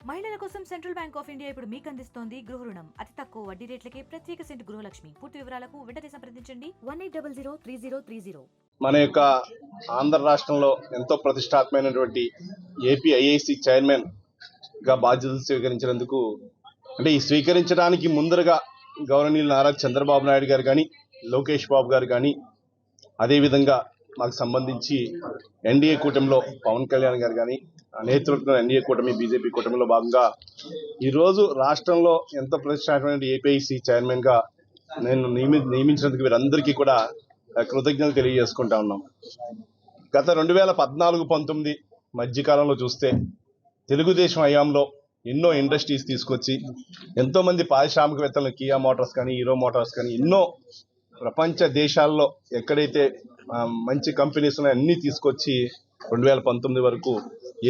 మహిళల కోసం central bank of India ఇప్పుడు మీకు అందిస్తోంది గృహ రుణం. అతి తక్కువ వడ్డీ రేట్లకే ప్రత్యేక సెంటు గృహలక్ష్మి. పూర్తి వివరాలకు వెంటనే సంప్రదించండి 18003030. మన యొక్క ఆంధ్ర రాష్ట్రంలో ఎంతో ప్రతిష్టాత్మకమైనటువంటి ఏపీఐఐసి చైర్మన్ గా బాధ్యతలు స్వీకరించినందుకు అంటే ఈ స్వీకరించడానికి ముందరగా గౌరవనీయులు నారా చంద్రబాబు నాయుడు గారు కానీ, లోకేష్ బాబు గారు కానీ, అదేవిధంగా మాకు సంబంధించి ఎన్డీఏ కూటమిలో పవన్ కళ్యాణ్ గారు కానీ, నేతృత్వం ఎన్డీఏ కూటమి బీజేపీ కూటమిలో భాగంగా ఈరోజు రాష్ట్రంలో ఎంతో ప్రతిష్టాత్మకమైన ఏపీఐసి చైర్మన్ గా నేను నియమించినందుకు వీరందరికీ కూడా కృతజ్ఞతలు తెలియజేసుకుంటా ఉన్నాం. గత 2014-19 మధ్యకాలంలో చూస్తే తెలుగుదేశం హయాంలో ఎన్నో ఇండస్ట్రీస్ తీసుకొచ్చి ఎంతో మంది పారిశ్రామికవేత్తలను కియా మోటార్స్ కానీ, హీరో మోటార్స్ కానీ ఎన్నో ప్రపంచ దేశాల్లో ఎక్కడైతే మంచి కంపెనీస్ ఉన్నాయో అన్నీ తీసుకొచ్చి 2019 వరకు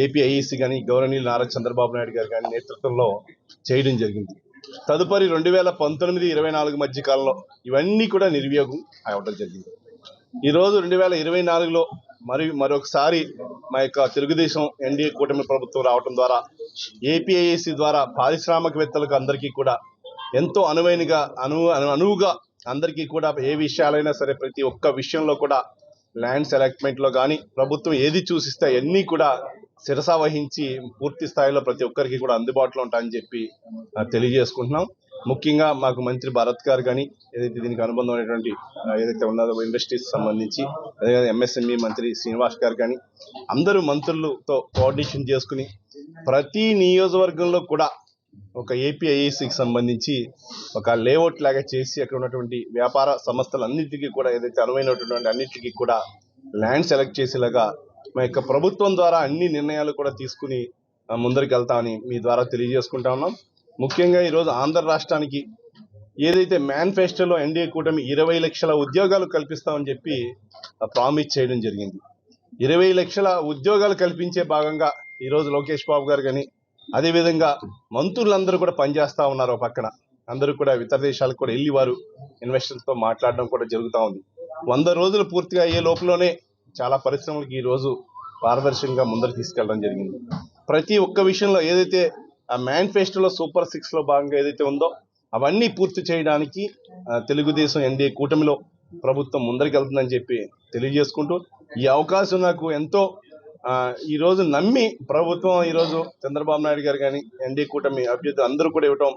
ఏపీఐఈసీ కానీ గౌరవనీయులు నారా చంద్రబాబు నాయుడు గారు కానీ నేతృత్వంలో చేయడం జరిగింది. తదుపరి 2019-24 మధ్య కాలంలో ఇవన్నీ కూడా నిర్వియోగం అవ్వడం జరిగింది. ఈరోజు 2024లో మరొకసారి మా యొక్క తెలుగుదేశం ఎన్డీఏ కూటమి ప్రభుత్వం రావడం ద్వారా ఏపీఐఐసి ద్వారా పారిశ్రామికవేత్తలకు అందరికీ కూడా ఎంతో అనువుగా అందరికీ కూడా ఏ విషయాలైనా సరే ప్రతి ఒక్క విషయంలో కూడా ల్యాండ్స్ అలాట్మెంట్లో కానీ ప్రభుత్వం ఏది చూసిస్తే అన్నీ కూడా శిరసా వహించి పూర్తి స్థాయిలో ప్రతి ఒక్కరికి కూడా అందుబాటులో ఉంటాయని చెప్పి తెలియజేసుకుంటున్నాం. ముఖ్యంగా మాకు మంత్రి భరత్ గారు కానీ ఏదైతే దీనికి అనుబంధమైనటువంటి ఏదైతే ఉన్నదో ఇండస్ట్రీస్ సంబంధించి అదే ఎంఎస్ఎంఈ మంత్రి శ్రీనివాస్ గారు కానీ అందరూ మంత్రులతో కోఆర్డినేషన్ చేసుకుని ప్రతి నియోజకవర్గంలో కూడా ఒక ఏపీఐఐసికి సంబంధించి ఒక లేఅవుట్ లాగా చేసి అక్కడ ఉన్నటువంటి వ్యాపార సంస్థలన్నింటికీ కూడా ఏదైతే అనువైనటువంటి అన్నింటికీ కూడా ల్యాండ్ సెలెక్ట్ చేసేలాగా మా యొక్క ప్రభుత్వం ద్వారా అన్ని నిర్ణయాలు కూడా తీసుకుని ముందరికి వెళ్తామని మీ ద్వారా తెలియజేసుకుంటా ఉన్నాం. ముఖ్యంగా ఈరోజు ఆంధ్ర రాష్ట్రానికి ఏదైతే మేనిఫెస్టోలో ఎన్డీఏ కూటమి 20 లక్షల ఉద్యోగాలు కల్పిస్తామని చెప్పి ప్రామిస్ చేయడం జరిగింది. 20 లక్షల ఉద్యోగాలు కల్పించే భాగంగా ఈరోజు లోకేష్ బాబు గారు కానీ అదేవిధంగా మంత్రులందరూ కూడా పనిచేస్తూ ఉన్నారు. పక్కన అందరూ కూడా ఇతర దేశాలకు కూడా వెళ్ళి వారు ఇన్వెస్టర్లతో మాట్లాడడం కూడా జరుగుతూ ఉంది. 100 రోజులు పూర్తిగా అయ్యే లోపలనే చాలా పరిశ్రమలకు ఈరోజు పారదర్శకంగా ముందరు తీసుకెళ్ళడం జరిగింది. ప్రతి ఒక్క విషయంలో ఏదైతే ఆ మేనిఫెస్టోలో సూపర్ 6లో భాగంగా ఏదైతే ఉందో అవన్నీ పూర్తి చేయడానికి తెలుగుదేశం ఎన్డీఏ కూటమిలో ప్రభుత్వం ముందరికి వెళ్తుందని చెప్పి తెలియజేసుకుంటూ ఈ అవకాశం నాకు ఎంతో ఈరోజు నమ్మి ప్రభుత్వం ఈరోజు చంద్రబాబు నాయుడు గారు కానీ ఎన్డీఏ కూటమి అభ్యర్థులు అందరూ కూడా ఇవ్వటం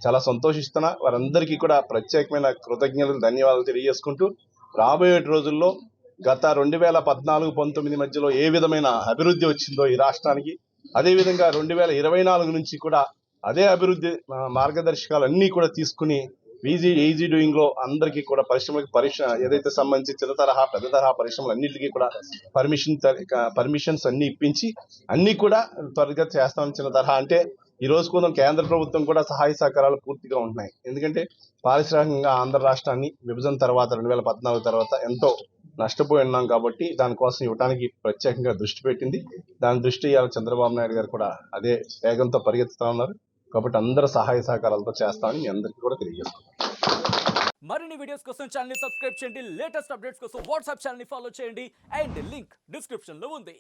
చాలా సంతోషిస్తున్నా. వారందరికీ కూడా ప్రత్యేకమైన కృతజ్ఞతలు ధన్యవాదాలు తెలియజేసుకుంటూ రాబోయే రోజుల్లో గత 2014-19 మధ్యలో ఏ విధమైన అభివృద్ధి వచ్చిందో ఈ రాష్ట్రానికి అదేవిధంగా 2024 నుంచి కూడా అదే అభివృద్ధి మార్గదర్శకాలు అన్నీ కూడా తీసుకుని ఈజీ డూయింగ్ లో అందరికీ కూడా ఏదైతే సంబంధించి చిన్న తరహా పెద్ద తరహా పరిశ్రమలు అన్నింటికీ కూడా పర్మిషన్స్ అన్ని ఇప్పించి అన్ని కూడా త్వరగా చేస్తామని. చిన్న తరహా అంటే ఈ రోజు కూడా కేంద్ర ప్రభుత్వం కూడా సహాయ సహకారాలు పూర్తిగా ఉంటున్నాయి. ఎందుకంటే పారిశ్రామికంగా ఆంధ్ర రాష్ట్రాన్ని విభజన తర్వాత 2014 తర్వాత ఎంతో నష్టపోయి ఉన్నాం కాబట్టి దానికోసం ఇవ్వడానికి ప్రత్యేకంగా దృష్టి పెట్టింది. దాని దృష్టి ఇవాళ చంద్రబాబు నాయుడు గారు కూడా అదే వేగంతో పరిగెత్తుతా ఉన్నారు. కాబట్టి అందరూ సహాయ సహకారాలతో చేస్తామని మీ అందరికీ కూడా తెలియజేస్తున్నాను. మరిన్ని వీడియోస్ కోసం ఛానల్ ని సబ్స్క్రైబ్ చేయండి. లేటెస్ట్ అప్డేట్స్ కోసం వాట్సాప్ ఛానల్ ని ఫాలో చేయండి. అండ్ లింక్ డిస్క్రిప్షన్ లో ఉంది.